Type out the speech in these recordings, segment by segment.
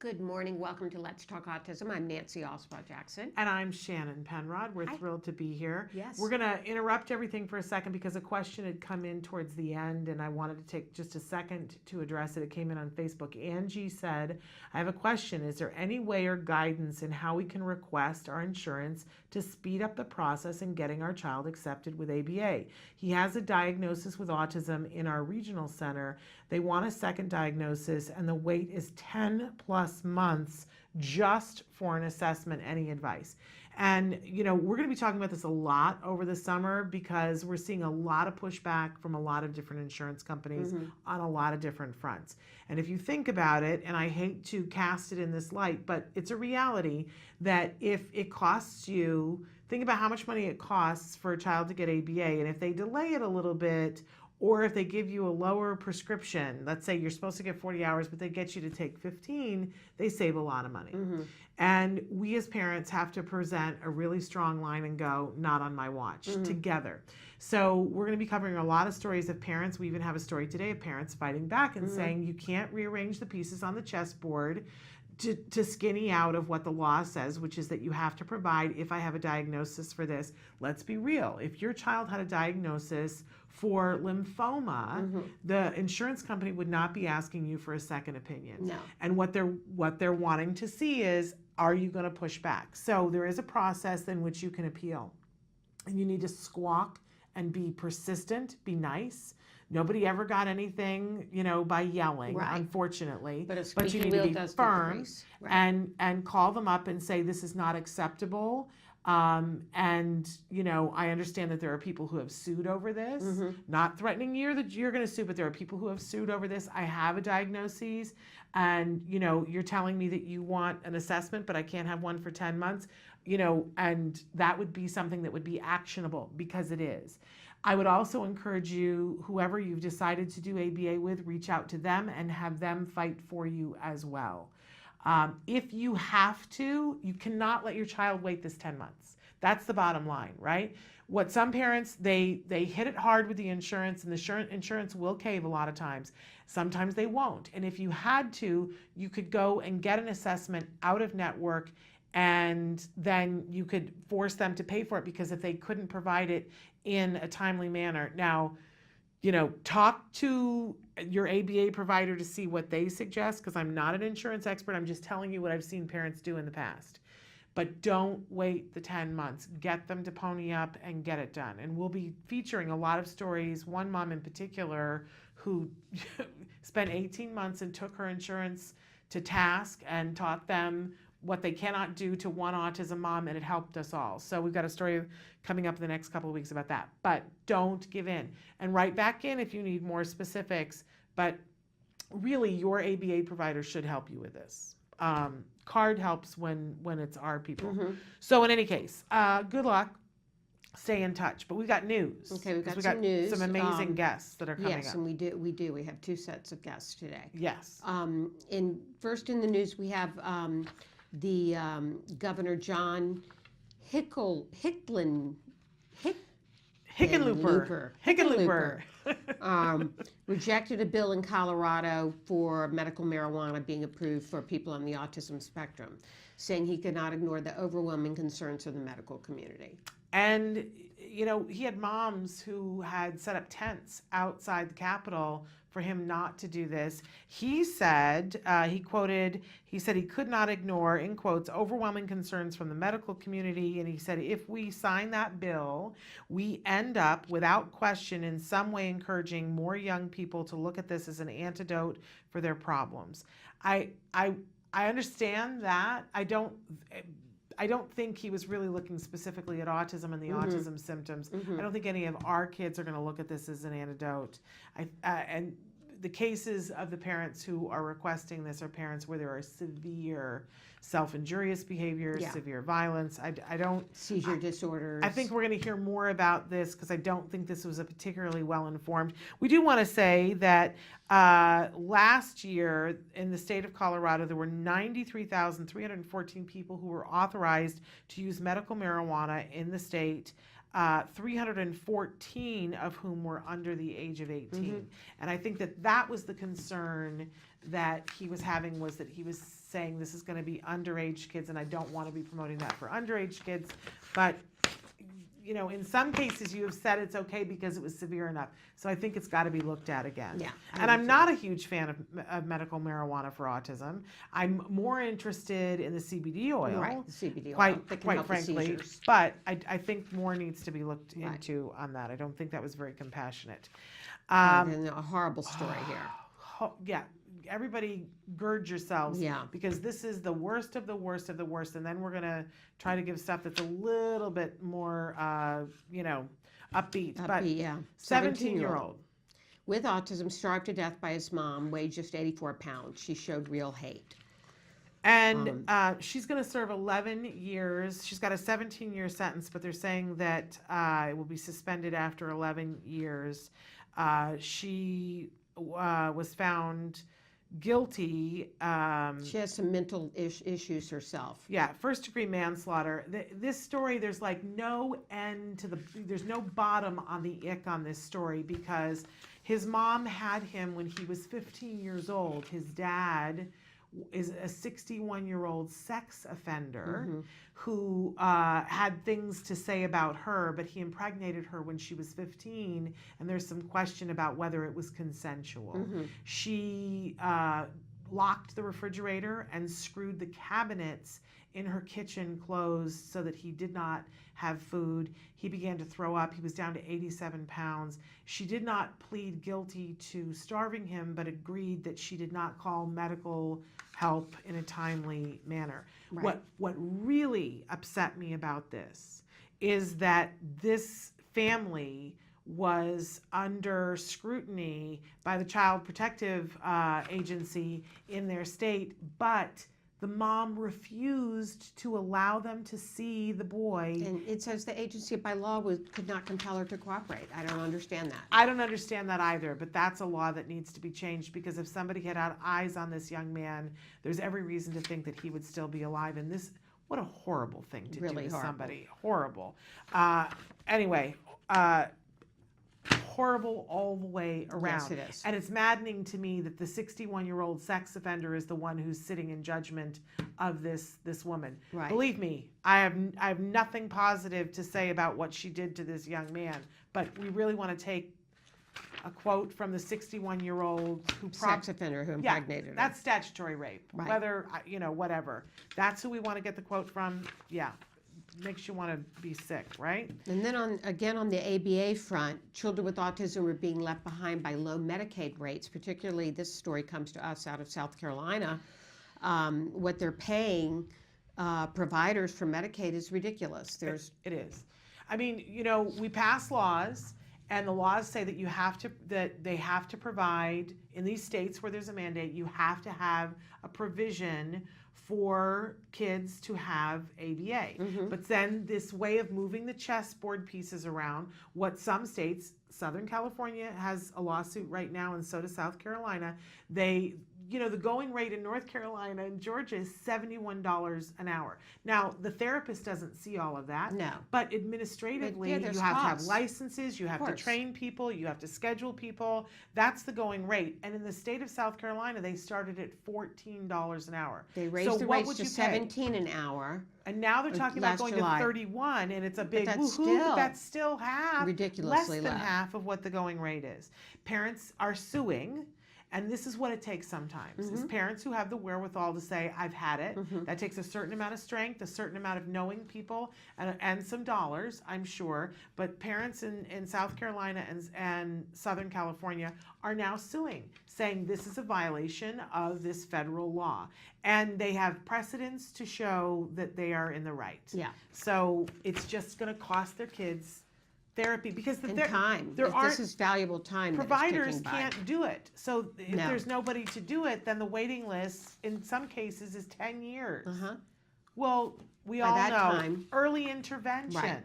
Good morning. Welcome to Let's Talk Autism. I'm Nancy Alspaugh-Jackson. And I'm Shannon Penrod. We're thrilled to be here. Yes. We're going to interrupt everything for a second because a question had come in towards the end and I wanted to take just a second to address it. It came in on Facebook. Angie said, I have a question. Is there any way or guidance in how we can request our insurance to speed up the process in getting our child accepted with ABA? He has a diagnosis with autism in our regional center. They want a second diagnosis and the wait is 10 plus months just for an assessment. Any advice? And we're going to be talking about this a lot over the summer because we're seeing a lot of pushback from a lot of different insurance companies on a lot of different fronts. And if you think about it, and I hate to cast it in this light, but it's a reality that if it costs you, think about how much money it costs for a child to get ABA, and if they delay it a little bit, or if they give you a lower prescription, let's say you're supposed to get 40 hours, but they get you to take 15, they save a lot of money. And we as parents have to present a really strong line and go, not on my watch, together. So we're going to be covering a lot of stories of parents. We even have a story today of parents fighting back and saying you can't rearrange the pieces on the chessboard to skinny out of what the law says, which is that you have to provide, if I have a diagnosis for this. Let's be real. If your child had a diagnosis for lymphoma, the insurance company would not be asking you for a second opinion. No. And what they're wanting to see is, are you going to push back? So there is a process in which you can appeal. And you need to squawk and be persistent, be nice. Nobody ever got anything, by yelling, unfortunately. But you need to be firm and call them up and say, this is not acceptable. I understand that there are people who have sued over this, not threatening you that you're going to sue, but there are people who have sued over this. I have a diagnosis and, you're telling me that you want an assessment, but I can't have one for 10 months, and that would be something that would be actionable because it is. I would also encourage you, whoever you've decided to do ABA with, reach out to them and have them fight for you as well. If you have to, you cannot let your child wait this 10 months. That's the bottom line, right? What some parents, they hit it hard with the insurance, and the insurance will cave a lot of times. Sometimes they won't. And if you had to, you could go and get an assessment out of network, and then you could force them to pay for it, because if they couldn't provide it in a timely manner. Now, talk to your ABA provider to see what they suggest, because I'm not an insurance expert. I'm just telling you what I've seen parents do in the past. But don't wait the 10 months. Get them to pony up and get it done. And we'll be featuring a lot of stories. One mom in particular who spent 18 months and took her insurance to task and taught them what they cannot do to one autism mom, and it helped us all. So we've got a story coming up in the next couple of weeks about that. But don't give in. And write back in if you need more specifics. But really, your ABA provider should help you with this. Card helps when it's our people. So in any case, good luck. Stay in touch. But we've got news. Okay, we've got some news. Some amazing guests that are coming up. Yes, and we do. We have two sets of guests today. Yes. First in the news, we have the Governor John Hickenlooper rejected a bill in Colorado for medical marijuana being approved for people on the autism spectrum, saying he could not ignore the overwhelming concerns of the medical community. And, he had moms who had set up tents outside the Capitol for him not to do this. He said, he said he could not ignore, in quotes, overwhelming concerns from the medical community. And he said, if we sign that bill, we end up, without question, in some way encouraging more young people to look at this as an antidote for their problems. I understand that. I don't think he was really looking specifically at autism and the autism symptoms. I don't think any of our kids are going to look at this as an antidote. And the cases of the parents who are requesting this are parents where there are severe self-injurious behaviors, severe violence. I don't... Seizure disorders. I think we're going to hear more about this because I don't think this was a particularly well-informed. We do want to say that last year in the state of Colorado, there were 93,314 people who were authorized to use medical marijuana in the state. 314 of whom were under the age of 18. And I think that was the concern that he was having, was that he was saying this is going to be underage kids, and I don't want to be promoting that for underage kids. But in some cases you have said it's okay because it was severe enough. So I think it's got to be looked at again. Yeah, and I'm not a huge fan of medical marijuana for autism. I'm more interested in the CBD oil. Right, the CBD oil. Quite frankly. But I think more needs to be looked into on that. I don't think that was very compassionate. And a horrible story here. Yeah. Everybody gird yourselves, Yeah. because this is the worst of the worst of the worst, and then we're going to try to give stuff that's a little bit more, upbeat. But yeah. 17-year-old. With autism, starved to death by his mom, weighed just 84 pounds. She showed real hate. And she's going to serve 11 years. She's got a 17-year sentence, but they're saying that it will be suspended after 11 years. She was found guilty. She has some mental issues herself. Yeah, first-degree manslaughter. This story, there's like no end to there's no bottom on the ick on this story, because his mom had him when he was 15 years old. His dad is a 61-year-old sex offender who had things to say about her, but he impregnated her when she was 15, and there's some question about whether it was consensual. She locked the refrigerator and screwed the cabinets in her kitchen closed so that he did not have food. He began to throw up. He was down to 87 pounds. She did not plead guilty to starving him, but agreed that she did not call medical help in a timely manner. Right. What really upset me about this is that this family was under scrutiny by the Child Protective Agency in their state, but the mom refused to allow them to see the boy. And it says the agency by law could not compel her to cooperate. I don't understand that. I don't understand that either, but that's a law that needs to be changed, because if somebody had eyes on this young man, there's every reason to think that he would still be alive. And this, what a horrible thing to do to somebody. Horrible. Anyway, horrible all the way around. Yes, it is. And it's maddening to me that the 61-year-old sex offender is the one who's sitting in judgment of this woman. Right. Believe me, I have nothing positive to say about what she did to this young man, but we really want to take a quote from the 61-year-old who sex offender who impregnated her. That's statutory rape. Right. Whether, whatever. That's who we want to get the quote from. Yeah. Makes you want to be sick, right? And then on the ABA front, children with autism are being left behind by low Medicaid rates. Particularly, this story comes to us out of South Carolina. What they're paying providers for Medicaid is ridiculous. It is. I mean, we pass laws, and the laws say that they have to provide, in these states where there's a mandate, you have to have a provision for kids to have ABA. But then this way of moving the chessboard pieces around, what some states, Southern California has a lawsuit right now, and so does South Carolina, the going rate in North Carolina and Georgia is $71 an hour. Now, the therapist doesn't see all of that. No. But administratively, you have to have licenses, you have to train people, you have to schedule people. That's the going rate. And in the state of South Carolina, they started at $14 an hour. They raised the rates to $17 an hour. And now they're talking about going to 31, and it's a big woohoo, but that's still ridiculously less than half of what the going rate is. Parents are suing. And this is what it takes sometimes, is parents who have the wherewithal to say, I've had it. That takes a certain amount of strength, a certain amount of knowing people, and some dollars, I'm sure. But parents in South Carolina and Southern California are now suing, saying this is a violation of this federal law. And they have precedents to show that they are in the right. Yeah. So it's just going to cost their kids therapy, because time. This is valuable time. Providers can't do it. So if there's nobody to do it, then the waiting list in some cases is 10 years. Well, we all know early intervention. Right.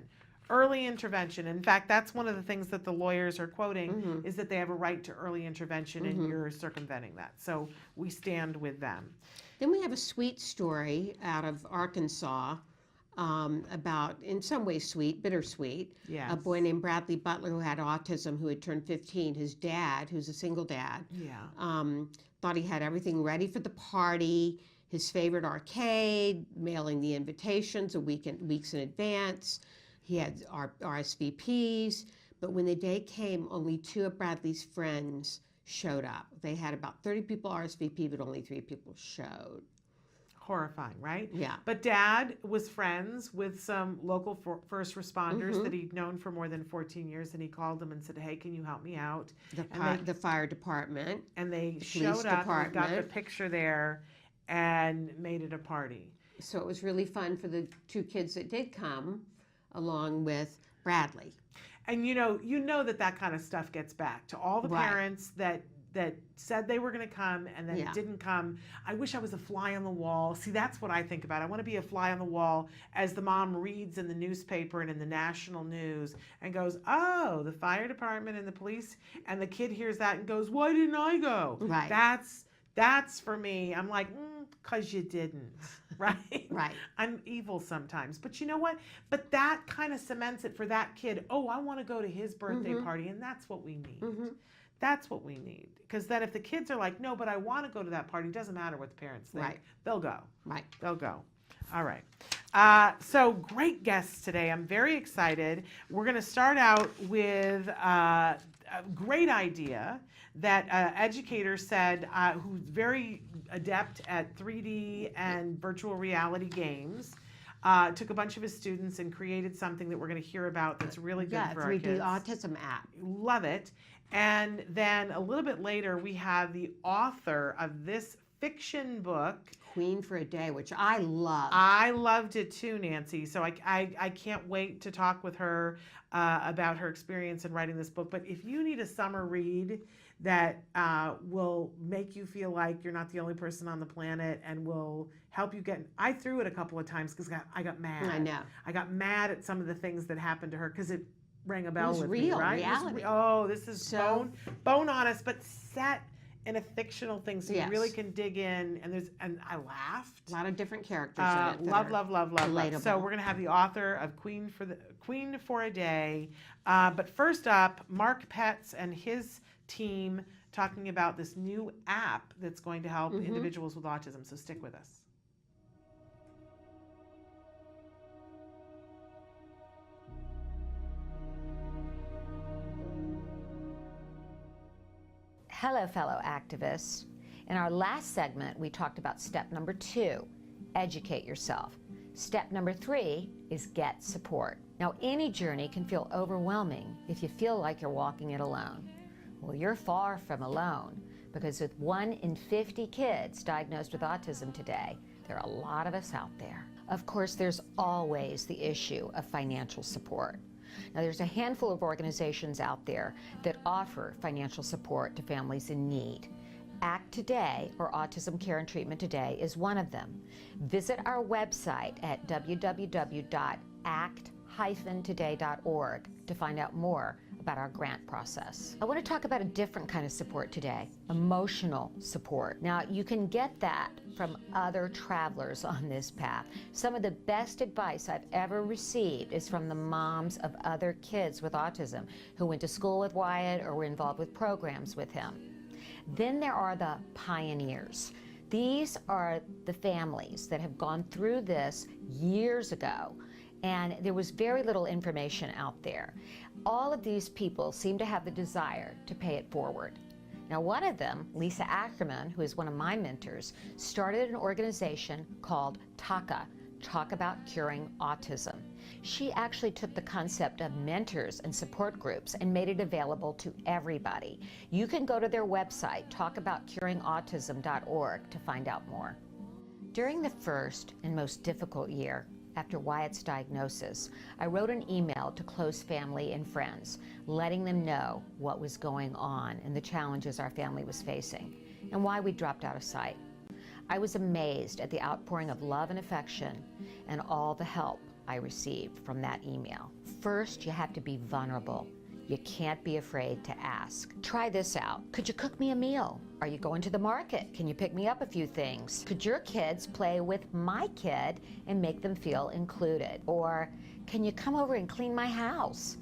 Early intervention. In fact, that's one of the things that the lawyers are quoting, is that they have a right to early intervention, and you're circumventing that. So we stand with them. Then we have a sweet story out of Arkansas. about, in some ways, bittersweet. Yes. A boy named Bradley Butler who had autism, who had turned 15. His dad, who's a single dad, thought he had everything ready for the party. His favorite arcade, mailing the invitations weeks in advance. He had RSVPs, but when the day came, only 2 of Bradley's friends showed up. They had about 30 people RSVP, but only 3 people showed. Horrifying, right? Yeah. But Dad was friends with some local first responders that he'd known for more than 14 years, and he called them and said, "Hey, can you help me out?" The fire department. And they showed up and got the picture there and made it a party. So it was really fun for the 2 kids that did come, along with Bradley. And you know that kind of stuff gets back to all the parents that said they were going to come and then didn't come. I wish I was a fly on the wall. See, that's what I think about. I want to be a fly on the wall as the mom reads in the newspaper and in the national news and goes, "Oh, the fire department and the police," and the kid hears that and goes, "Why didn't I go?" Right. That's for me. I'm like, 'cause you didn't, right? Right. I'm evil sometimes, but you know what? But that kind of cements it for that kid. Oh, I want to go to his birthday party, and that's what we need. That's what we need. Because then if the kids are like, "No, but I want to go to that party," it doesn't matter what the parents think. Right. They'll go. Right. They'll go. All right. So great guests today. I'm very excited. We're going to start out with a great idea that educator said, who's very adept at 3D and virtual reality games, took a bunch of his students and created something that we're going to hear about that's really good for our kids. 3D autism app. Love it. And then a little bit later, we have the author of this fiction book, Queen for a Day, which I love. I loved it too, Nancy. So I can't wait to talk with her about her experience in writing this book. But if you need a summer read that will make you feel like you're not the only person on the planet and will help you I threw it a couple of times because I got mad. I know. I got mad at some of the things that happened to her because it rang a bell with real, me, right? reality. This is bone honest, but set in a fictional thing, so you really can dig in. And I laughed. A lot of different characters in it. Love. Relatable. So we're gonna have the author of Queen for a Day. But first up, Mark Petz and his team talking about this new app that's going to help individuals with autism. So stick with us. Hello, fellow activists. In our last segment, we talked about step number 2, educate yourself. Step number 3 is get support. Now, any journey can feel overwhelming if you feel like you're walking it alone. Well, you're far from alone, because with 1 in 50 kids diagnosed with autism today, there are a lot of us out there. Of course, there's always the issue of financial support. Now, there's a handful of organizations out there that offer financial support to families in need. ACT Today, or Autism Care and Treatment Today, is one of them. Visit our website at www.act-today.org to find out more about our grant process. I want to talk about a different kind of support today, emotional support. Now, you can get that from other travelers on this path. Some of the best advice I've ever received is from the moms of other kids with autism who went to school with Wyatt or were involved with programs with him. Then there are the pioneers. These are the families that have gone through this years ago, and there was very little information out there. All of these people seem to have the desire to pay it forward. Now, one of them, Lisa Ackerman, who is one of my mentors, started an organization called TACA, Talk About Curing Autism. She actually took the concept of mentors and support groups and made it available to everybody. You can go to their website, talkaboutcuringautism.org, to find out more. During the first and most difficult year after Wyatt's diagnosis, I wrote an email to close family and friends, letting them know what was going on and the challenges our family was facing, and why we dropped out of sight. I was amazed at the outpouring of love and affection and all the help I received from that email. First, you have to be vulnerable. You can't be afraid to ask. Try this out. Could you cook me a meal? Are you going to the market? Can you pick me up a few things? Could your kids play with my kid and make them feel included? Or can you come over and clean my house?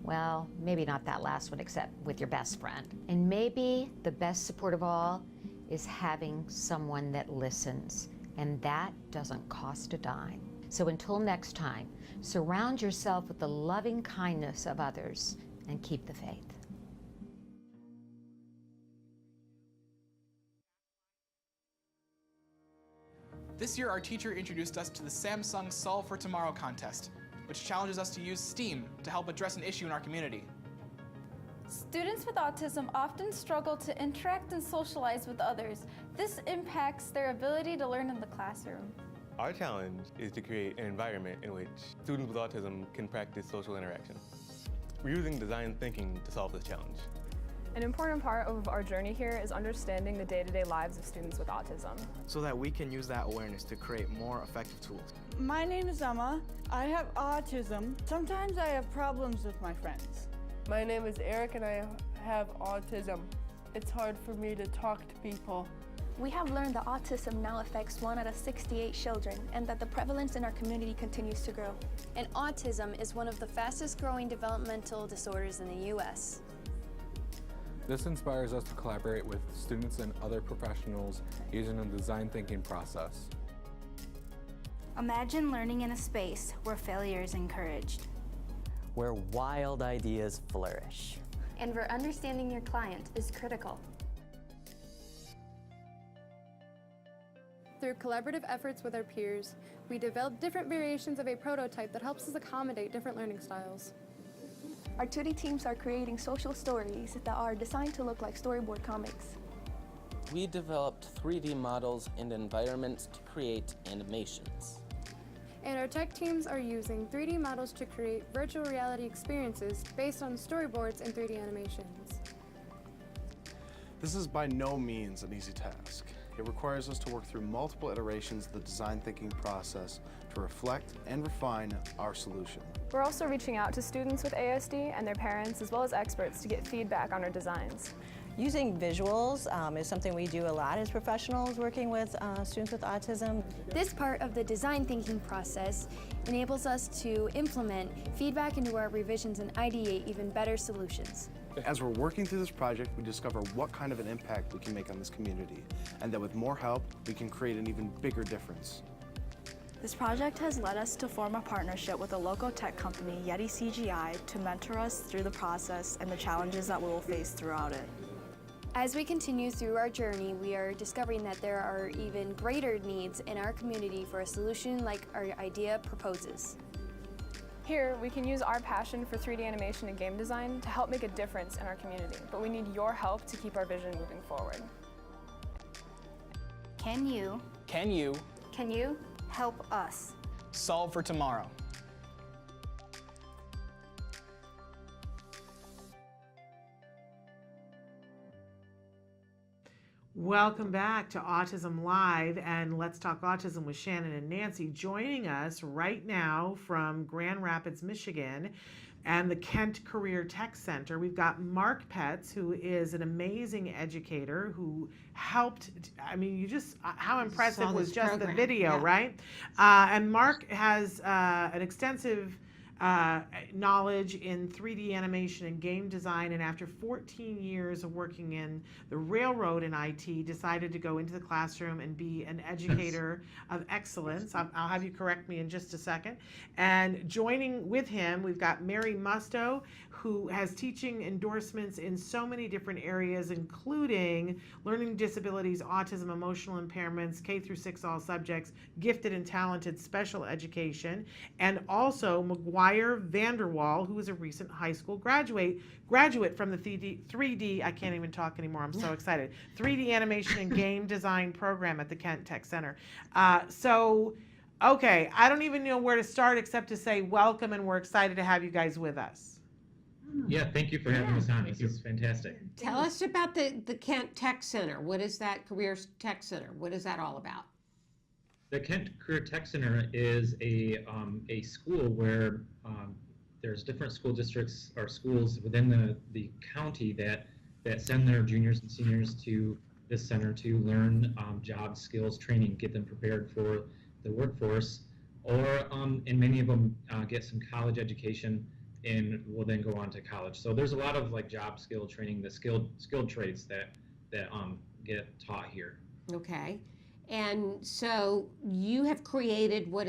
Well, maybe not that last one, except with your best friend. And maybe the best support of all is having someone that listens, and that doesn't cost a dime. So until next time, surround yourself with the loving kindness of others and keep the faith. This year, our teacher introduced us to the Samsung Solve for Tomorrow contest, which challenges us to use STEAM to help address an issue in our community. Students with autism often struggle to interact and socialize with others. This impacts their ability to learn in the classroom. Our challenge is to create an environment in which students with autism can practice social interaction. We're using design thinking to solve this challenge. An important part of our journey here is understanding the day-to-day lives of students with autism, so that we can use that awareness to create more effective tools. My name is Emma. I have autism. Sometimes I have problems with my friends. My name is Eric and I have autism. It's hard for me to talk to people. We have learned that autism now affects 1 out of 68 children and that the prevalence in our community continues to grow. And autism is one of the fastest growing developmental disorders in the U.S. This inspires us to collaborate with students and other professionals using a design thinking process. Imagine learning in a space where failure is encouraged, where wild ideas flourish, and where understanding your client is critical. Through collaborative efforts with our peers, we developed different variations of a prototype that helps us accommodate different learning styles. Our 2D teams are creating social stories that are designed to look like storyboard comics. We developed 3D models and environments to create animations. And our tech teams are using 3D models to create virtual reality experiences based on storyboards and 3D animations. This is by no means an easy task. It requires us to work through multiple iterations of the design thinking process to reflect and refine our solution. We're also reaching out to students with ASD and their parents, as well as experts, to get feedback on our designs. Using visuals is something we do a lot as professionals working with students with autism. This part of the design thinking process enables us to implement feedback into our revisions and ideate even better solutions. As we're working through this project, we discover what kind of an impact we can make on this community, and that with more help, we can create an even bigger difference. This project has led us to form a partnership with a local tech company, Yeti CGI, to mentor us through the process and the challenges that we will face throughout it. As we continue through our journey, we are discovering that there are even greater needs in our community for a solution like our idea proposes. Here, we can use our passion for 3D animation and game design to help make a difference in our community, but we need your help to keep our vision moving forward. Can you help us solve for tomorrow? Welcome back to Autism Live and Let's Talk Autism with Shannon and Nancy. Joining us right now from Grand Rapids, Michigan, and the Kent Career Tech Center, we've got Mark Petz, who is an amazing educator who helped, I mean, you just, how impressive was just program. The video, yeah. Right? And Mark has an extensive knowledge in 3D animation and game design, and after 14 years of working in the railroad in IT, decided to go into the classroom and be an educator of excellence. I'll have you correct me in just a second. And joining with him, we've got Mary Musto, who has teaching endorsements in so many different areas, including learning disabilities, autism, emotional impairments, K-6 all subjects, gifted and talented special education, and also McGuire Vanderwall, who is a recent high school graduate from the 3D, I can't even talk anymore, I'm so excited, 3D animation and game design program at the Kent Tech Center. Okay, I don't even know where to start except to say welcome, and we're excited to have you guys with us. Yeah, thank you for having us on. This is fantastic. Tell us about the Kent Tech Center. What is that Career Tech Center? What is that all about? The Kent Career Tech Center is a school where there's different school districts or schools within the county that send their juniors and seniors to this center to learn job skills training, get them prepared for the workforce, or and many of them get some college education and will then go on to college. So there's a lot of like job skill training, the skilled trades that get taught here. Okay. And so you have created what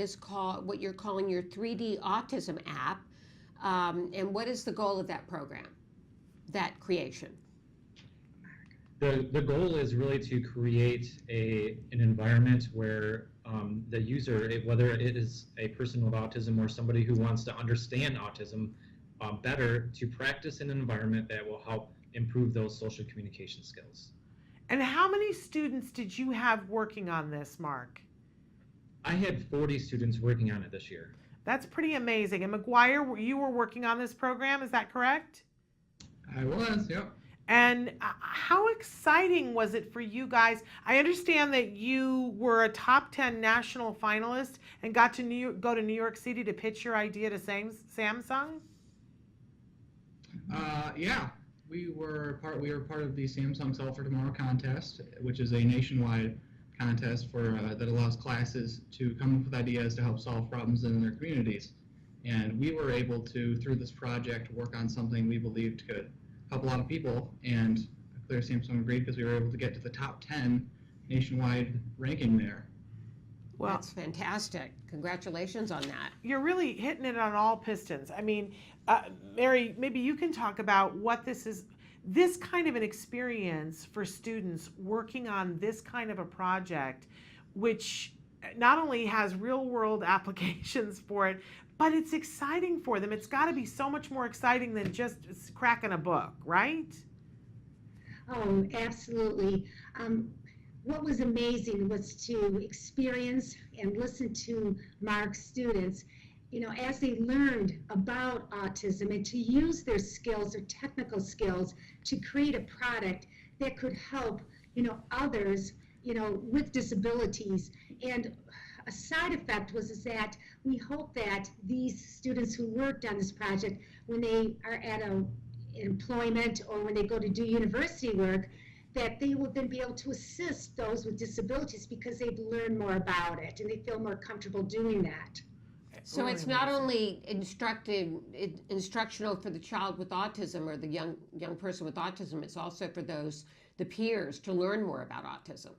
you're calling your 3D Autism app. And what is the goal of that program, that creation? The goal is really to create an environment where the user, whether it is a person with autism or somebody who wants to understand autism better, to practice in an environment that will help improve those social communication skills. And how many students did you have working on this, Mark? I had 40 students working on it this year. That's pretty amazing. And McGuire, you were working on this program, is that correct? I was, yep. And how exciting was it for you guys? I understand that you were a top 10 national finalist and got to go to New York City to pitch your idea to Samsung? Yeah. We were part of the Samsung Solve for Tomorrow contest, which is a nationwide contest that allows classes to come up with ideas to help solve problems in their communities. And we were able to, through this project, work on something we believed could help a lot of people. And clear Samsung agreed because we were able to get to the top 10 nationwide ranking there. Well, that's fantastic. Congratulations on that. You're really hitting it on all pistons. I mean, Mary, maybe you can talk about what this kind of an experience for students working on this kind of a project, which not only has real world applications for it, but it's exciting for them. It's got to be so much more exciting than just cracking a book, right? Oh, absolutely. What was amazing was to experience and listen to Mark's students, as they learned about autism and to use their skills, their technical skills, to create a product that could help, others, with disabilities. And a side effect was that we hope that these students who worked on this project, when they are at employment or when they go to do university work, that they will then be able to assist those with disabilities because they've learned more about it and they feel more comfortable doing that. So it's not only instructional for the child with autism or the young person with autism, it's also for the peers to learn more about autism.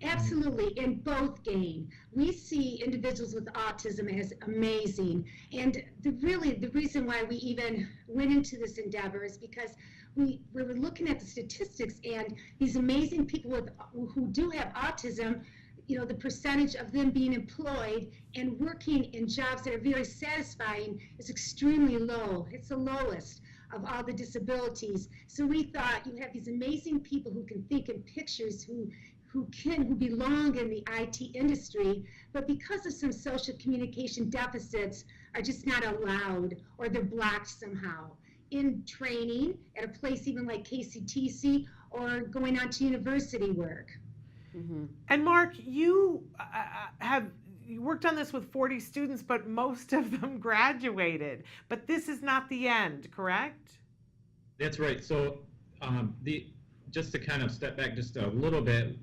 Absolutely, and both gain. We see individuals with autism as amazing, and the reason why we even went into this endeavor is because we were looking at the statistics, and these amazing people who do have autism, the percentage of them being employed and working in jobs that are very satisfying is extremely low. It's the lowest of all the disabilities. So we thought you have these amazing people who can think in pictures, who belong in the IT industry, but because of some social communication deficits are just not allowed or they're blocked somehow in training at a place even like KCTC or going on to university work. Mm-hmm. And Mark, you you worked on this with 40 students, but most of them graduated. But this is not the end, correct? That's right. So just to kind of step back just a little bit,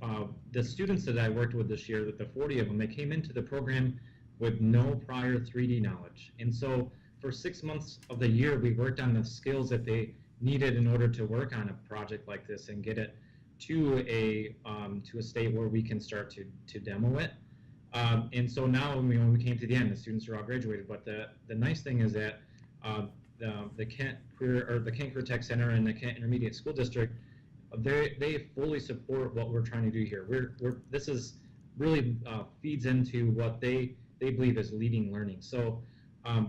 the students that I worked with this year, the 40 of them, they came into the program with no prior 3D knowledge. And so for 6 months of the year, we worked on the skills that they needed in order to work on a project like this and get it to a state where we can start to demo it. And so now when we came to the end, the students are all graduated. But the nice thing is that the Kent Career Tech Center and the Kent Intermediate School District, they fully support what we're trying to do here. This is really feeds into what they believe is leading learning. So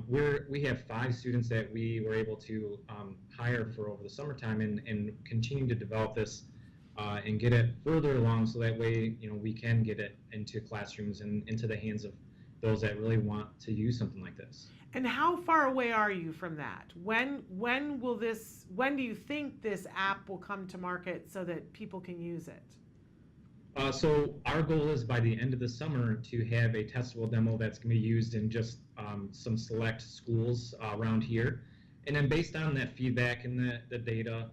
we have 5 students that we were able to hire for over the summertime and continue to develop this and get it further along, so that way we can get it into classrooms and into the hands of those that really want to use something like this. And how far away are you from that? When do you think this app will come to market so that people can use it? So our goal is by the end of the summer to have a testable demo that's going to be used in just some select schools around here. And then based on that feedback and the data,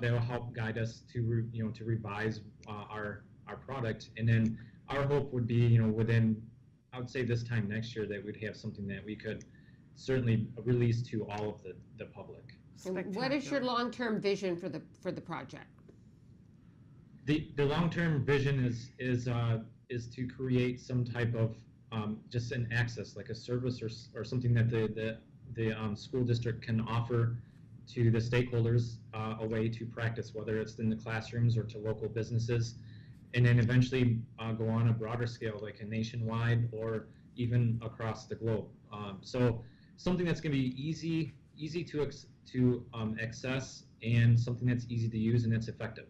that will help guide us to to revise our product. And then our hope would be, within, I would say this time next year, that we'd have something that we could certainly release to all of the public. And what is your long-term vision for the project? The long-term vision is to create some type of just an access, like a service or something that the school district can offer to the stakeholders, a way to practice, whether it's in the classrooms or to local businesses, and then eventually go on a broader scale, like a nationwide or even across the globe. So something that's going to be easy to access, and something that's easy to use and that's effective.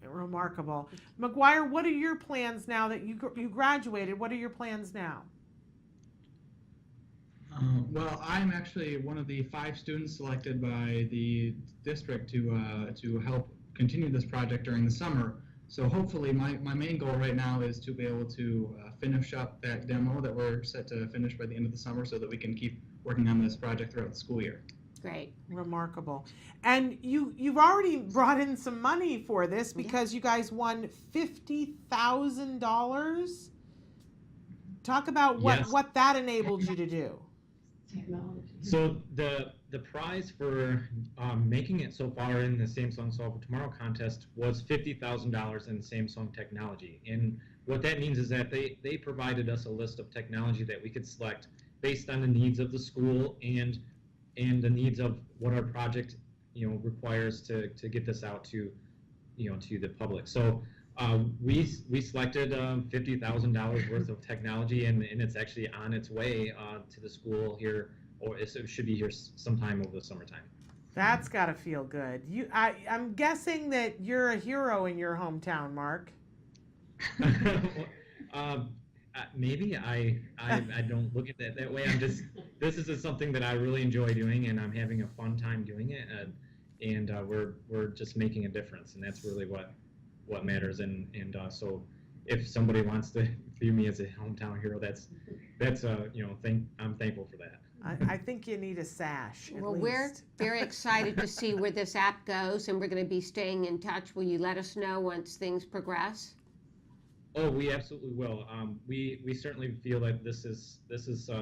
Remarkable. McGuire, what are your plans now that you graduated? What are your plans now? Well, I'm actually one of the 5 students selected by the district to help continue this project during the summer. So hopefully my main goal right now is to be able to finish up that demo that we're set to finish by the end of the summer, so that we can keep working on this project throughout the school year. Great. Remarkable. And you've already brought in some money for this, because you guys won $50,000. Talk about what that enabled you to do. So the prize for making it so far in the Samsung Solve for Tomorrow contest was $50,000 in Samsung technology. And what that means is that they provided us a list of technology that we could select based on the needs of the school and the needs of what our project requires to get this out to to the public. So we selected $50,000 worth of technology, and it's actually on its way to the school here, or it should be here sometime over the summertime. That's got to feel good. I'm guessing that you're a hero in your hometown, Mark. Maybe I don't look at that way. This is something that I really enjoy doing, and I'm having a fun time doing it, and we're just making a difference, and that's really what matters. And so if somebody wants to view me as a hometown hero, that's I'm thankful for that. I think you need a sash. Well, we're very excited to see where this app goes, and we're going to be staying in touch. Will you let us know once things progress? Oh, we absolutely will. We certainly feel that this is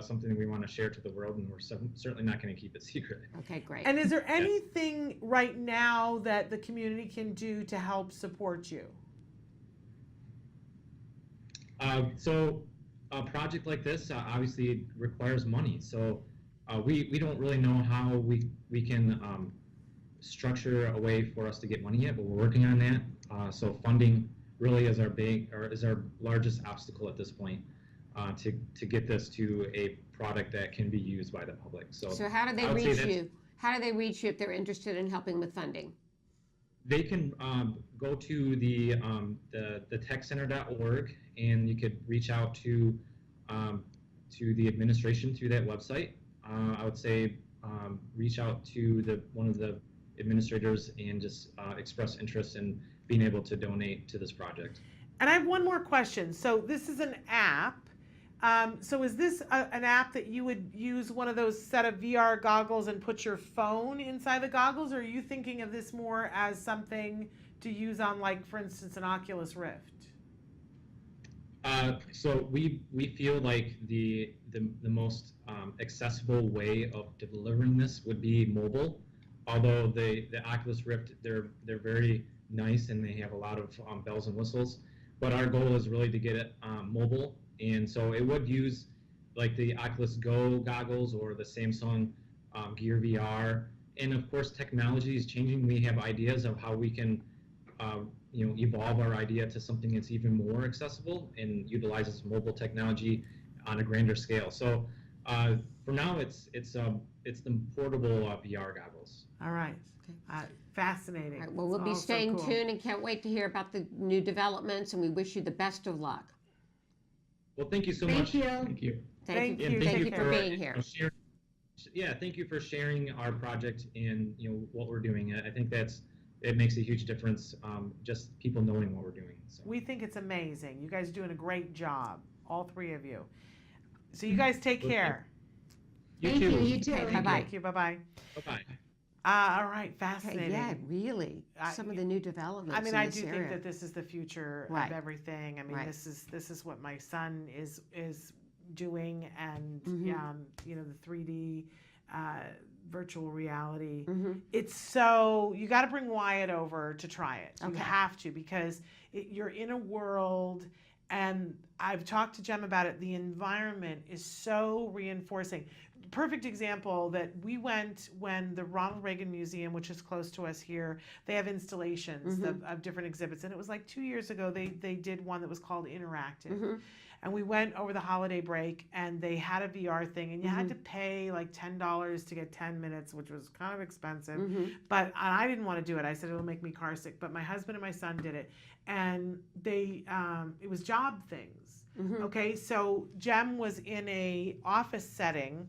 something that we want to share to the world, and we're certainly not going to keep it secret. Okay, great. And is there anything right now that the community can do to help support you? So a project like this obviously requires money. So we don't really know how we can structure a way for us to get money yet, but we're working on that. So funding really is our largest obstacle at this point, to get this to a product that can be used by the public. So how do they reach you? How do they reach you if they're interested in helping with funding? They can go to the techcenter.org, and you could reach out to the administration through that website. I would say reach out to one of the administrators and just express interest in being able to donate to this project. And I have one more question. So this is an app. So is this an app that you would use one of those set of VR goggles and put your phone inside the goggles, or are you thinking of this more as something to use on, like, for instance, an Oculus Rift? So we feel like the most accessible way of delivering this would be mobile. Although the Oculus Rift, they're very nice and they have a lot of bells and whistles, but our goal is really to get it mobile. And so it would use like the Oculus Go goggles or the Samsung Gear VR. And of course, technology is changing. We have ideas of how we can evolve our idea to something that's even more accessible and utilizes mobile technology on a grander scale. So for now, it's the portable VR goggles. All right. Fascinating. All right, well, we'll be staying tuned and can't wait to hear about the new developments, and we wish you the best of luck. Well, thank you so much. Thank you. Thank you for being here. Thank you for sharing our project and what we're doing. I think it makes a huge difference, just people knowing what we're doing. So. We think it's amazing. You guys are doing a great job, all three of you. So you guys take care. Thank you. You too. Okay, Bye-bye. Thank you. Bye-bye. Bye-bye. All right, fascinating. Yeah, really. Some of the new developments. I mean, in I this do area. think that this is the future Right. of everything. I mean, Right. this is what my son is doing, and you know, the 3D virtual reality. It's so you got to bring Wyatt over to try it. You have to, because you're in a world. And I've talked to Jem about it. The environment is so reinforcing. Perfect example that we went when the Ronald Reagan Museum, which is close to us here, they have installations of different exhibits. And it was like 2 years ago, they did one that was called Interactive. And we went over the holiday break, and they had a VR thing, and you had to pay like $10 to get 10 minutes, which was kind of expensive. But I didn't want to do it. I said, it'll make me car sick. But my husband and my son did it. And they, it was job things. Okay, so Jem was in a office setting,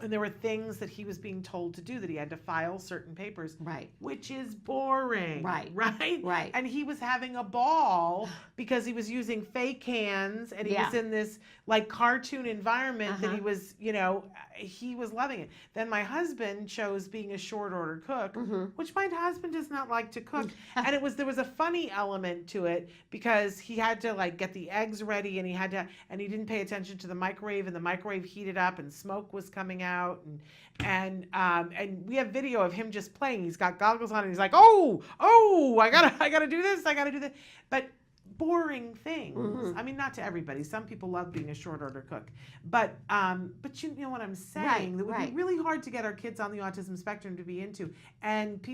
and there were things that he was being told to do, that he had to file certain papers, which is boring, right? And he was having a ball because he was using fake hands, and he was in this like cartoon environment that he was, you know, he was loving it. Then my husband chose being a short order cook, which my husband does not like to cook. And there was a funny element to it, because he had to like get the eggs ready, and he didn't pay attention to the microwave, and the microwave heated up and smoke was coming out, and we have video of him just playing. He's got goggles on, and he's like, oh, I gotta do this, but boring things. I mean, not to everybody. Some people love being a short order cook, but you know what I'm saying. That would be really hard to get our kids on the autism spectrum to be into, and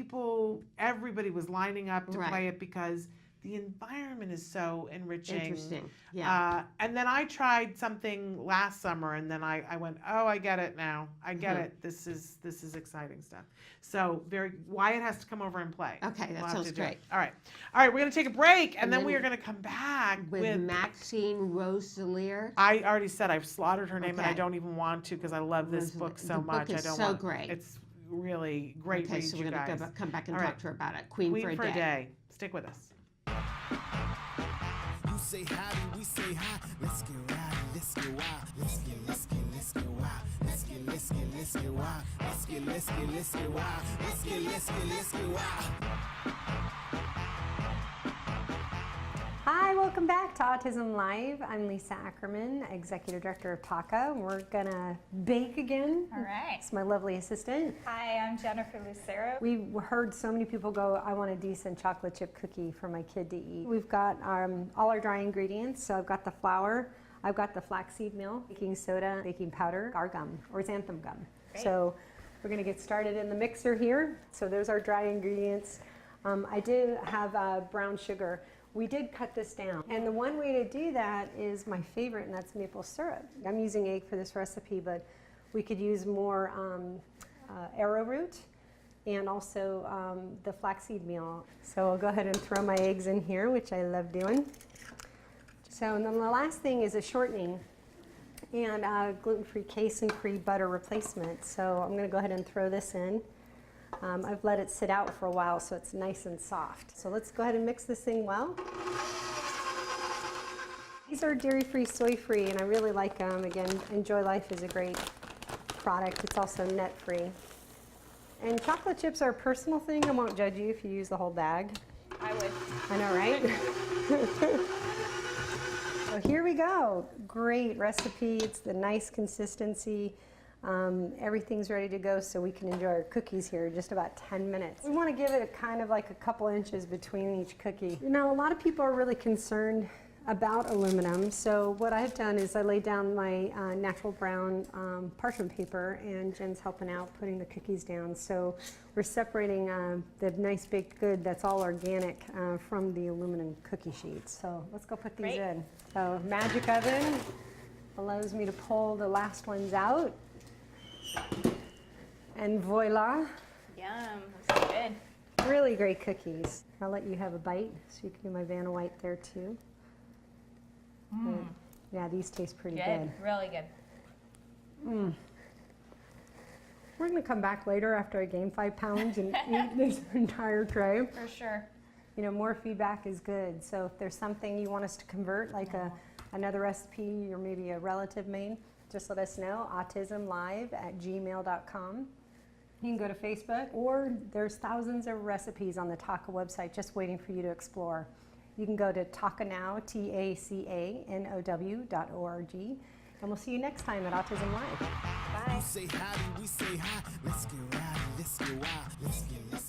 everybody was lining up to play it because the environment is so enriching. Interesting. Yeah. And then I tried something last summer, and then I went, oh, I get it now. I get it. This is exciting stuff. So Wyatt has to come over and play. Okay, that sounds great. All right. We're going to take a break, and then we are going to come back with Maxine Roselier. I already said I've slaughtered her name, and I don't even want to, because I love this book so much. The book is so great. It's really great. Okay, so we're going to come back and talk to her about it. Queen for a Day. Stick with us. You say howdy, we say hi. Let's get rowdy, let's get wild. Let's get wild. Let's get wild. Let's get wild. Let's get wild. Hi, welcome back to Autism Live. I'm Lisa Ackerman, Executive Director of TACA. We're gonna bake again. All right. It's my lovely assistant. Hi, I'm Jennifer Lucero. We heard so many people go, I want a decent chocolate chip cookie for my kid to eat. We've got all our dry ingredients. So I've got the flour, I've got the flaxseed meal, baking soda, baking powder, our gum, or xanthan gum. Great. So we're gonna get started in the mixer here. So there's our dry ingredients. I did have brown sugar. We did cut this down. And the one way to do that is my favorite, and that's maple syrup. I'm using egg for this recipe, but we could use more arrowroot and also the flaxseed meal. So I'll go ahead and throw my eggs in here, which I love doing. So, and then the last thing is a shortening and gluten-free casein-free butter replacement. So I'm gonna go ahead and throw this in. I've let it sit out for a while so it's nice and soft. So let's go ahead and mix this thing well. These are dairy-free, soy-free, and I really like them. Again, Enjoy Life is a great product. It's also net-free. And chocolate chips are a personal thing. I won't judge you if you use the whole bag. I would. I know, right? So here we go. Great recipe. It's the nice consistency. Everything's ready to go, so we can enjoy our cookies here in just about 10 minutes. We want to give it a kind of like a couple inches between each cookie. You know, a lot of people are really concerned about aluminum, so what I've done is I laid down my natural brown parchment paper, and Jen's helping out putting the cookies down. So we're separating the nice baked good that's all organic from the aluminum cookie sheets. So let's go put these in. So magic oven allows me to pull the last ones out. And voila. Yum, that's good. Really great cookies. I'll let you have a bite so you can do my Vanna White there too. Yeah, these taste pretty good. Really good. We're gonna come back later after I gain 5 pounds and eat this entire tray. For sure. more feedback is good. So if there's something you want us to convert, like another recipe or maybe a relative made, just let us know. autism-live@gmail.com. You can go to Facebook, or there's thousands of recipes on the TACA website just waiting for you to explore. You can go to tacanow, TACANOW.org, and we'll see you next time at Autism Live. Bye. You say howdy, we say hi. Let's get rowdy, let's get wild. Let's get wild.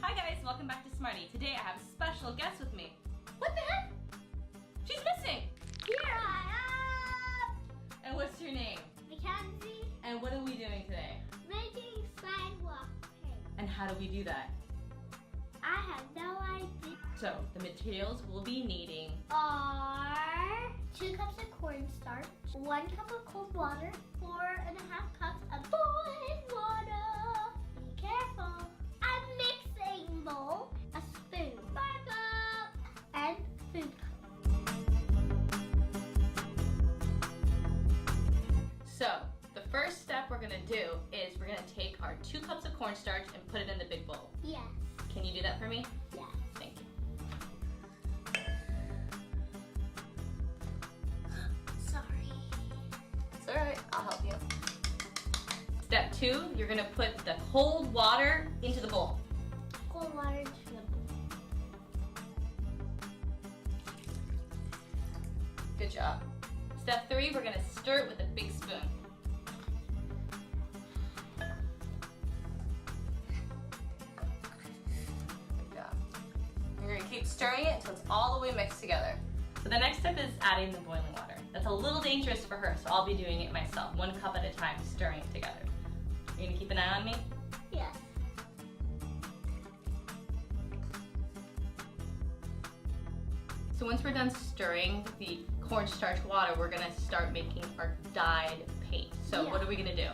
Hi guys, welcome back to Smarty. Today I have a special guest with me. What the heck? She's missing. Here I am! And what's your name? Mackenzie. And what are we doing today? Making sidewalk paint. And how do we do that? I have no idea. So, the materials we'll be needing Are 2 cups of cornstarch, 1 cup of cold water, 4.5 cups of boiling water. Be careful. A mixing bowl, a spoon, sparkle, and food So, the first step we're gonna do is we're gonna take our 2 cups of cornstarch and put it in the big bowl. Yes. Can you do that for me? Yes. Thank you. Sorry. It's alright, I'll help you. Step 2, you're gonna put the cold water into the bowl. Cold water into the bowl. Good job. Step 3, we're gonna stir it with a big spoon. Good job. You're gonna keep stirring it until it's all the way mixed together. So the next step is adding the boiling water. That's a little dangerous for her, so I'll be doing it myself, 1 cup at a time, stirring it together. You're gonna keep an eye on me? Yes. So once we're done stirring the cornstarch water, we're gonna start making our dyed paint. So what are we gonna do?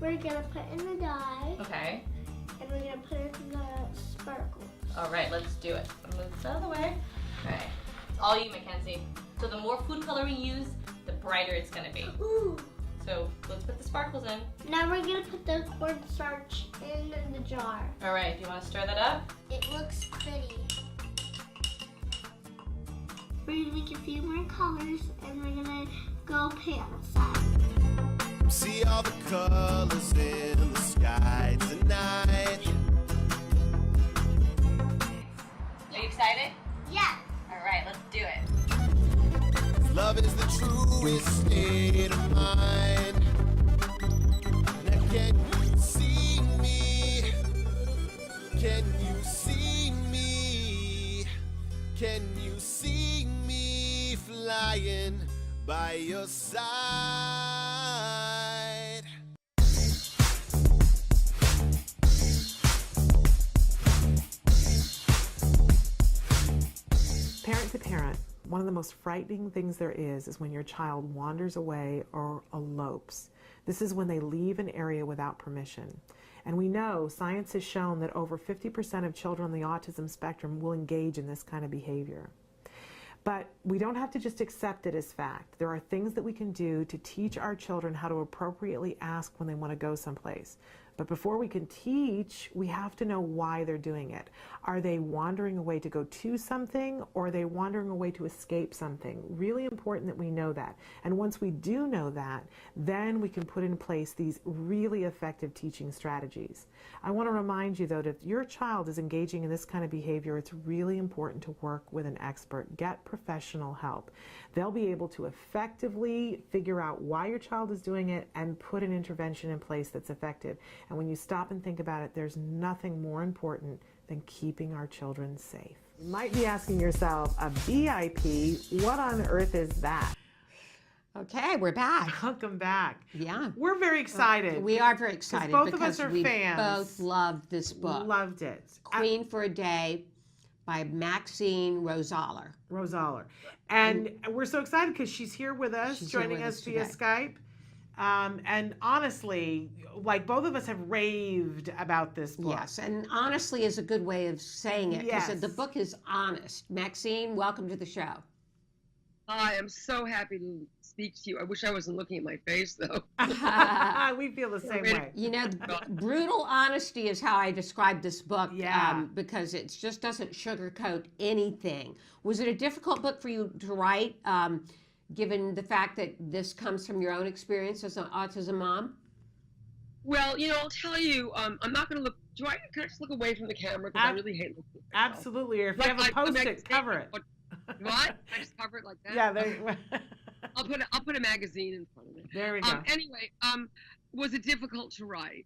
We're gonna put in the dye. Okay. And we're gonna put it in the sparkles. All right, let's do it. Move this out of the way. All right, it's all you, Mackenzie. So the more food coloring you use, the brighter it's gonna be. Ooh. So let's put the sparkles in. Now we're gonna put the cornstarch in the jar. All right, do you wanna stir that up? It looks pretty. We're gonna make a few more colors and we're gonna go paint outside. See all the colors in the sky tonight. Are you excited? Yeah. All right, let's do it. Love is the truest state of mind. Now can you see me? Can you see me? Can you see me flying by your side? Parent to parent, one of the most frightening things there is when your child wanders away or elopes. This is when they leave an area without permission. And we know science has shown that over 50% of children on the autism spectrum will engage in this kind of behavior. But we don't have to just accept it as fact. There are things that we can do to teach our children how to appropriately ask when they want to go someplace. But before we can teach, we have to know why they're doing it. Are they wandering away to go to something, or are they wandering away to escape something? Really important that we know that. And once we do know that, then we can put in place these really effective teaching strategies. I want to remind you, though, that if your child is engaging in this kind of behavior, it's really important to work with an expert. Get professional help. They'll be able to effectively figure out why your child is doing it and put an intervention in place that's effective. And when you stop and think about it, there's nothing more important than keeping our children safe. You might be asking yourself, a BIP, what on earth is that? Okay, we're back. Welcome back. Yeah. We're very excited. We are very excited both because of us are we fans. both loved this book. Loved it. Queen for a Day by Maxine Rosaler. And we're so excited because she's here with us, joining us via Skype. And honestly, like both of us have raved about this book. Yes, and honestly is a good way of saying it because Yes. the book is honest. Maxine, welcome to the show. Hi, I'm so happy to speak to you. I wish I wasn't looking at my face, though. We feel the same way. You know, brutal honesty is how I describe this book, because it just doesn't sugarcoat anything. Was it a difficult book for you to write, given the fact that this comes from your own experience as an autism mom? Well, you know, I'll tell you, I'm not going to look. Can I just look away from the camera? Because I really hate looking at myself. Absolutely. Or if you have a Post-it, cover it. What? I just cover it like that? Yeah, there you I'll put a magazine in front of it. There we go. Anyway, was it difficult to write?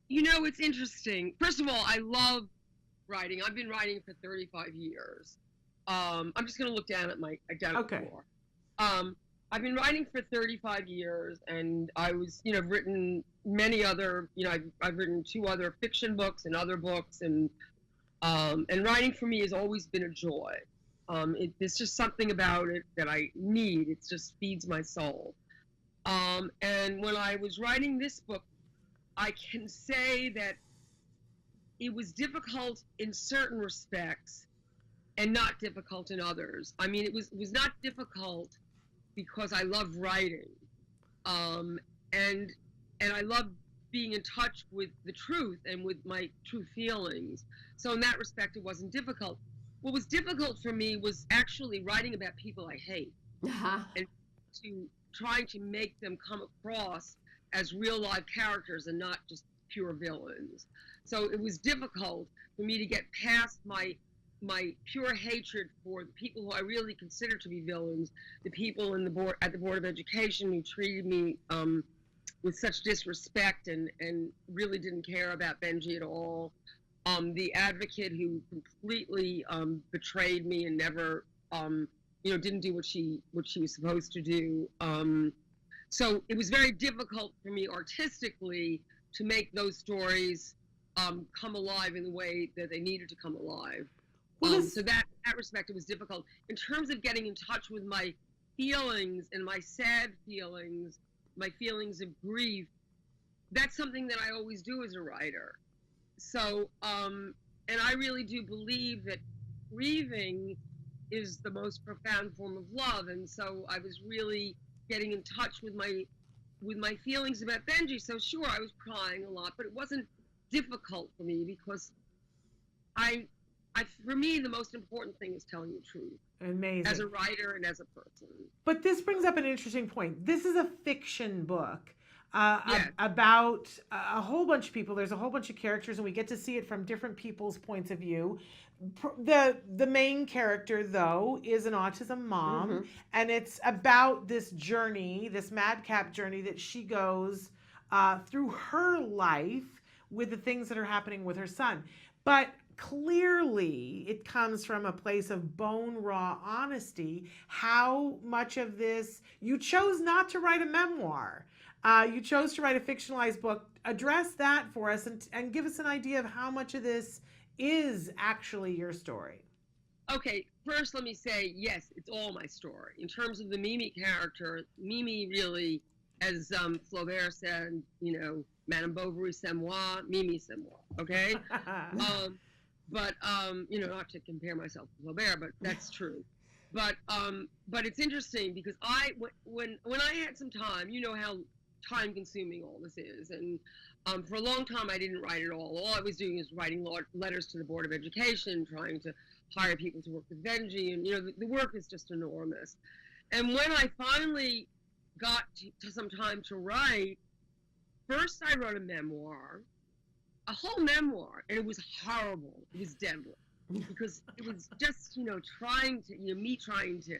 You know, it's interesting. First of all, I love writing. I've been writing for 35 years. I'm just going to look down at my floor. I've been writing for 35 years, and I was, you know, written many other, you know, I've written 2 other fiction books and other books, and writing for me has always been a joy. There's just something about it that I need. It just feeds my soul. And when I was writing this book, I can say that it was difficult in certain respects and not difficult in others. I mean, it was not difficult because I love writing, and I love being in touch with the truth and with my true feelings. So in that respect, it wasn't difficult. What was difficult for me was actually writing about people I hate, and trying to make them come across as real life characters and not just pure villains. So it was difficult for me to get past my pure hatred for the people who I really consider to be villains, the people at the Board of Education who treated me with such disrespect and really didn't care about Benji at all, the advocate who completely betrayed me and never, you know, didn't do what she was supposed to do. So it was very difficult for me artistically to make those stories come alive in the way that they needed to come alive. So that respect, it was difficult. In terms of getting in touch with my feelings and my sad feelings, my feelings of grief, that's something that I always do as a writer. So, and I really do believe that grieving is the most profound form of love. And so I was really getting in touch with my feelings about Benji. So sure, I was crying a lot, but it wasn't difficult for me because for me, the most important thing is telling the truth. Amazing. As a writer and as a person. But this brings up an interesting point. This is a fiction book about a whole bunch of people. There's a whole bunch of characters, and we get to see it from different people's points of view. The main character, though, is an autism mom, and it's about this journey, this madcap journey that she goes through her life with the things that are happening with her son. But clearly, it comes from a place of bone raw honesty. How much of this, you chose not to write a memoir. You chose to write a fictionalized book. Address that for us and give us an idea of how much of this is actually your story. Okay, first let me say, yes, it's all my story. In terms of the Mimi character, Mimi really, as Flaubert said, you know, Madame Bovary c'est moi, Mimi c'est moi, okay? But you know, not to compare myself to Flaubert, but that's true. But it's interesting because when I had some time, you know how time-consuming all this is, and for a long time I didn't write at all. All I was doing is writing letters to the Board of Education, trying to hire people to work with Benji, and you know the work is just enormous. And when I finally got to some time to write, first I wrote a memoir. A whole memoir, and it was horrible. It was deadly because it was just, you know, me trying to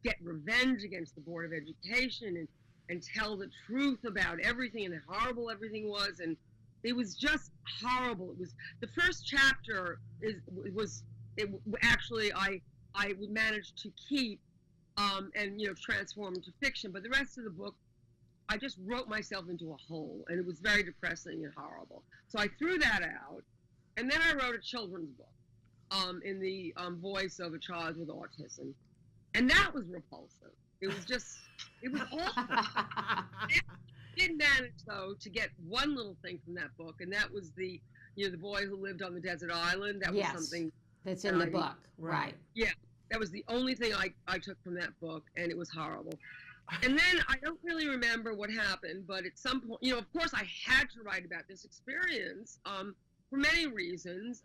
get revenge against the Board of Education and tell the truth about everything and how horrible everything was, and it was just horrible. It was the first chapter. Actually I managed to keep and you know transform into fiction, but the rest of the book I just wrote myself into a hole, and it was very depressing and horrible. So I threw that out, and then I wrote a children's book in the voice of a child with autism, and that was repulsive. It was awful. I did manage, though, to get one little thing from that book, and that was the boy who lived on the desert island. That was something that's in the book, right? Yeah, That was the only thing I took from that book, and it was horrible. And then I don't really remember what happened, but at some point, you know, of course I had to write about this experience for many reasons,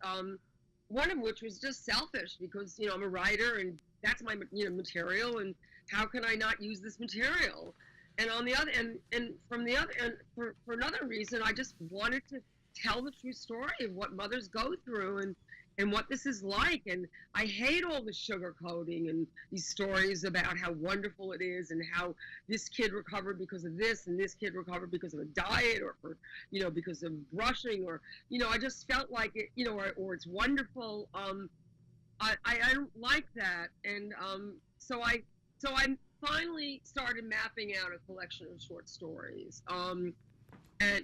one of which was just selfish because, you know, I'm a writer and that's my, you know, material, and how can I not use this material? And on the other, and from the other, and for another reason, I just wanted to tell the true story of what mothers go through and what this is like. And I hate all the sugarcoating and these stories about how wonderful it is and how this kid recovered because of this and this kid recovered because of a diet or for, you know, because of brushing, or, you know, I just felt like it, you know, or it's wonderful. I don't like that. And so I finally started mapping out a collection of short stories, and,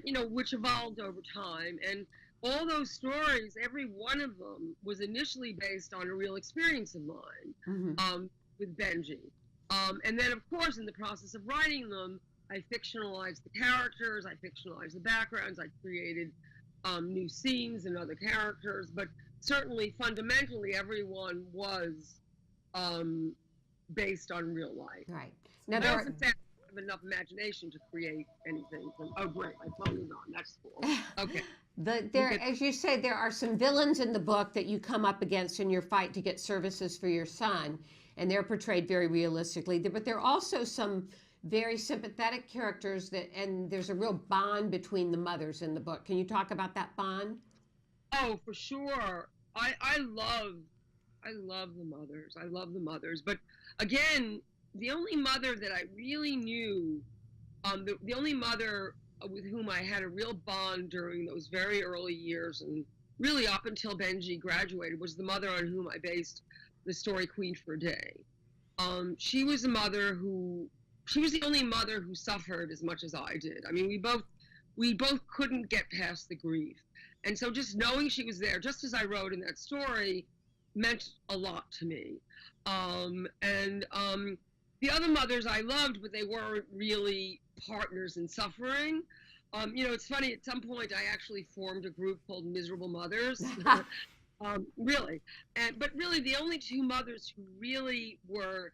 you know, which evolved over time. And all those stories, every one of them was initially based on a real experience of mine, with Benji. And then, of course, in the process of writing them, I fictionalized the characters, I fictionalized the backgrounds, I created new scenes and other characters, but certainly, fundamentally, everyone was based on real life. Right. Now, there was enough imagination to create anything. Oh, great, my phone is on. That's cool. Okay. As you say, there are some villains in the book that you come up against in your fight to get services for your son, and they're portrayed very realistically. But there are also some very sympathetic characters and there's a real bond between the mothers in the book. Can you talk about that bond? Oh, for sure. I love the mothers. I love the mothers. But again, the only mother that I really knew, the only mother with whom I had a real bond during those very early years and really up until Benji graduated, was the mother on whom I based the story Queen for a Day. She was a mother she was the only mother who suffered as much as I did. I mean, we both couldn't get past the grief. And so just knowing she was there, just as I wrote in that story, meant a lot to me. The other mothers I loved, but they weren't really partners in suffering. You know, it's funny, at some point I actually formed a group called Miserable Mothers. Really. But really the only two mothers who really were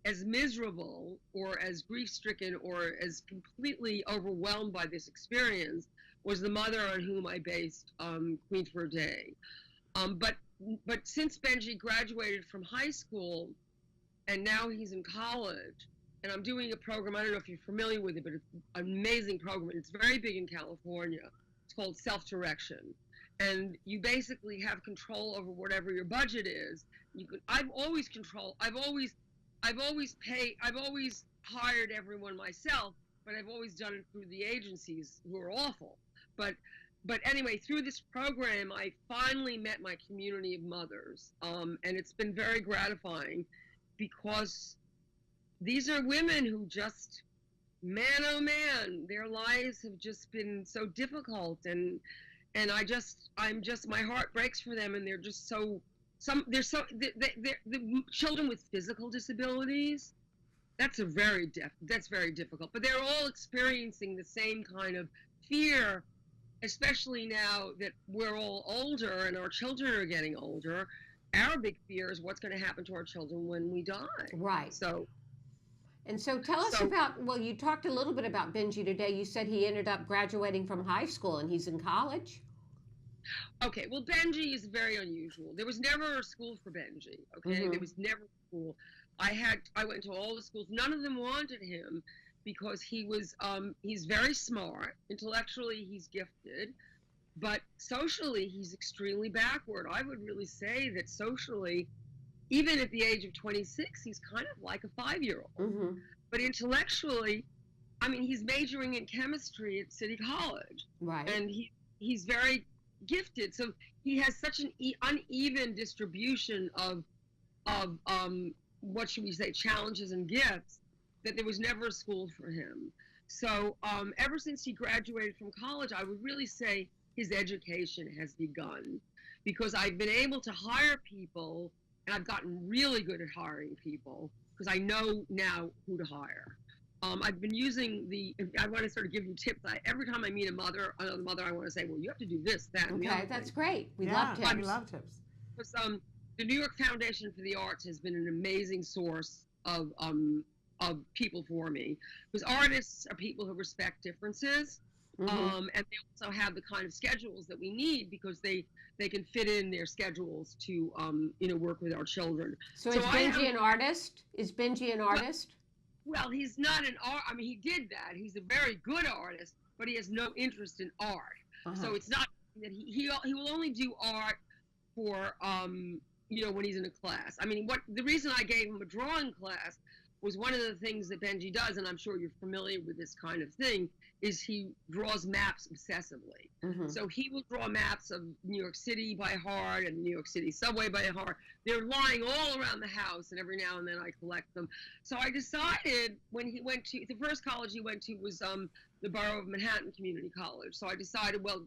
as miserable or as grief-stricken or as completely overwhelmed by this experience was the mother on whom I based Queen for a Day. But since Benji graduated from high school, and now he's in college, and I'm doing a program, I don't know if you're familiar with it, but it's an amazing program. It's very big in California. It's called Self-Direction. And you basically have control over whatever your budget is. I've always hired everyone myself, but I've always done it through the agencies who are awful. But anyway, through this program, I finally met my community of mothers, and it's been very gratifying because these are women who just, man, oh man, their lives have just been so difficult, and my heart breaks for them, and they're just the children with physical disabilities, that's very difficult, but they're all experiencing the same kind of fear, especially now that we're all older and our children are getting older. Our big fear is what's going to happen to our children when we die. Right. So tell us about, well, you talked a little bit about Benji today. You said he ended up graduating from high school and he's in college. Okay, well, Benji is very unusual. There was never a school for Benji, okay? There was never a school. I went to all the schools. None of them wanted him because he's very smart. Intellectually, he's gifted. But socially, he's extremely backward. I would really say that socially, even at the age of 26, he's kind of like a 5-year-old. But intellectually, I mean, he's majoring in chemistry at City College. Right. And he's very gifted. So he has such an uneven distribution of what should we say, challenges and gifts, that there was never a school for him. So ever since he graduated from college, I would really say his education has begun, because I've been able to hire people, and I've gotten really good at hiring people because I know now who to hire. I've been using I want to sort of give you tips. Every time I meet another mother, I want to say, well, you have to do this, that, and the other that's thing. great. We love tips. We love tips. Because the New York Foundation for the Arts has been an amazing source of people for me, because artists are people who respect differences, and they also have the kind of schedules that we need, because they can fit in their schedules to work with our children. So is Benji an artist? Is Benji an artist? Well, he's not an art. I mean, he did that. He's a very good artist, but he has no interest in art. So it's not that he will only do art for when he's in a class. I mean, the reason I gave him a drawing class was one of the things that Benji does, and I'm sure you're familiar with this kind of thing, is he draws maps obsessively. So he will draw maps of New York City by heart and the New York City subway by heart. They're lying all around the house, and every now and then I collect them. So I decided, when he went to, the first college he went to was the Borough of Manhattan Community College. So I decided, well,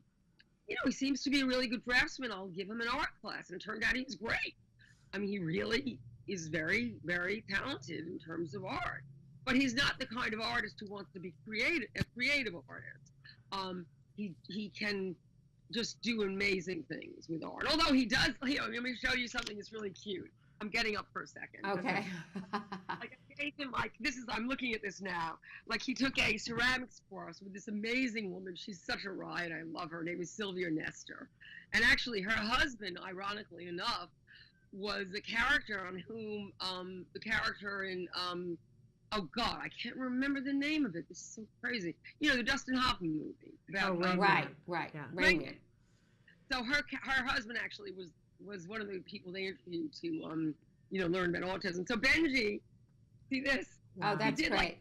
he seems to be a really good draftsman. I'll give him an art class. And it turned out he was great. I mean, he really is very, very talented in terms of art. But he's not the kind of artist who wants to be a creative artist. He can just do amazing things with art. Although he does, let me show you something that's really cute. I'm getting up for a second. Okay. Like, I gave him, I'm looking at this now. Like, he took a ceramics course with this amazing woman. She's such a riot. I love her. Her name is Sylvia Nestor. And actually, her husband, ironically enough, was a character on whom, the character in, oh God, I can't remember the name of it. This is so crazy. The Dustin Hoffman movie. About, right. Yeah. Rain Man. So her husband actually was one of the people they interviewed to, learn about autism. So Benji, see this? Oh, that's great.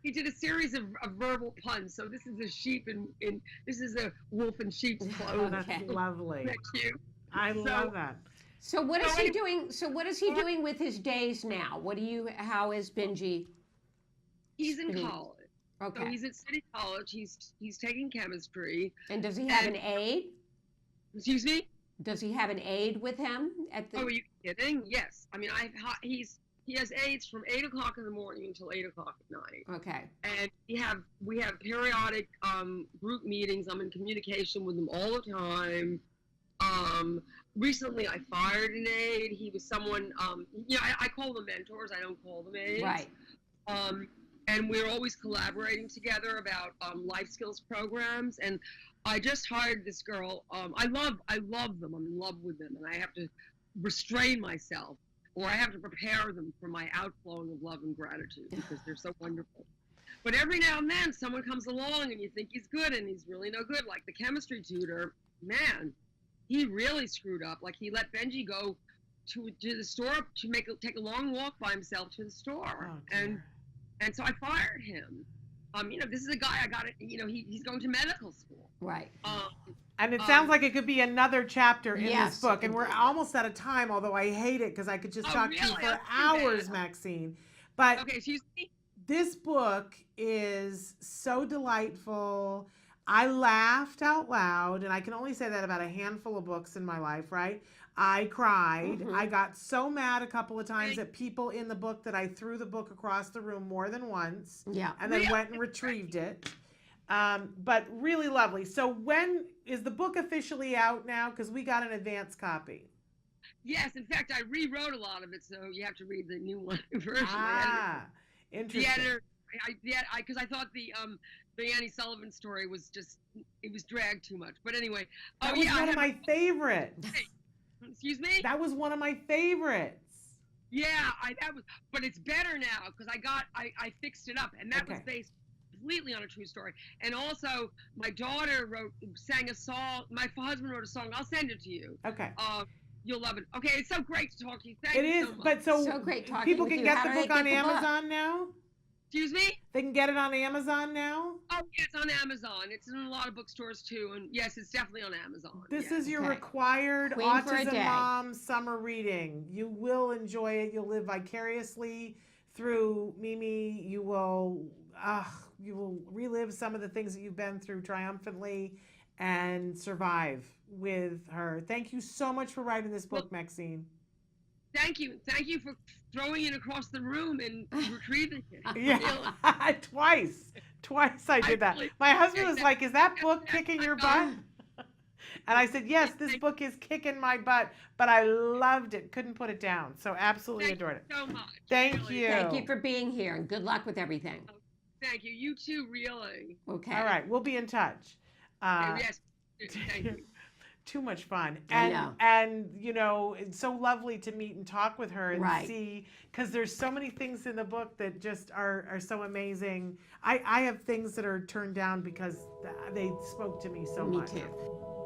He did a series of verbal puns. So this is a sheep in this is a wolf in sheep's clothes. Oh, that's lovely. Isn't that cute? I love that. So what is he doing? So what is he doing with his days now? How is Benji? He's in college. Okay. So he's at City College. He's taking chemistry. And does he have an aide? Excuse me? Does he have an aide with him at the? Oh, are you kidding? Yes. I mean, he has aides from 8 o'clock in the morning until 8 o'clock at night. Okay. And we have periodic group meetings. I'm in communication with them all the time. Recently I fired an aide. He was someone, I call them mentors. I don't call them aides. Right. And we're always collaborating together about life skills programs. And I just hired this girl. I love them. I'm in love with them. And I have to restrain myself, or I have to prepare them for my outflowing of love and gratitude, because they're so wonderful. But every now and then someone comes along and you think he's good and he's really no good. Like the chemistry tutor, man, he really screwed up. Like, he let Benji go to the store to take a long walk by himself to the store. Oh, and so I fired him. This is a guy I got it, he's going to medical school. Right. And it sounds like it could be another chapter in yes, this book. And we're almost out of time, although I hate it because I could just talk to you for hours, Maxine. But okay, excuse me? This book is so delightful. I laughed out loud, and I can only say that about a handful of books in my life, right? I cried. I got so mad a couple of times at people in the book that I threw the book across the room more than once. Yeah. And then went and retrieved it. But really lovely. So when is the book officially out now? Because we got an advance copy. Yes, in fact, I rewrote a lot of it, so you have to read the new one version. Interesting. The editor, because I thought the Annie Sullivan story was it was dragged too much. But anyway, that was one of my favorites. Excuse me? That was one of my favorites. Yeah, but it's better now because I fixed it up, and that was based completely on a true story. And also, my daughter sang a song. My husband wrote a song. I'll send it to you. Okay. You'll love it. Okay, it's so great to talk to you. Thank you so much. much. But so great talking people with can you. get How the do they book on get the book? Amazon now? Excuse me? They can get it on Amazon now? Oh, yeah, it's on Amazon. It's in a lot of bookstores, too. And yes, it's definitely on Amazon. This is your required Queen for a Autism Day. Mom summer reading. You will enjoy it. You'll live vicariously through Mimi. You will relive some of the things that you've been through triumphantly and survive with her. Thank you so much for writing this book, Maxine. Thank you. Thank you for throwing it across the room and retrieving it. Yeah, twice I did that. My husband was like, is that book kicking your butt? And I said, yes, this book is kicking my butt, but I loved it. Couldn't put it down. So absolutely adored it. So much. Thank really. you. Thank you for being here, and good luck with everything. Thank you. You too, really. Okay. All right, we'll be in touch. Yes. Thank you. Too much fun. I And know. and you know, it's so lovely to meet and talk with her and Right. see, because there's so many things in the book that just are so amazing. I have things that are turned down because they spoke to me so Me much. too.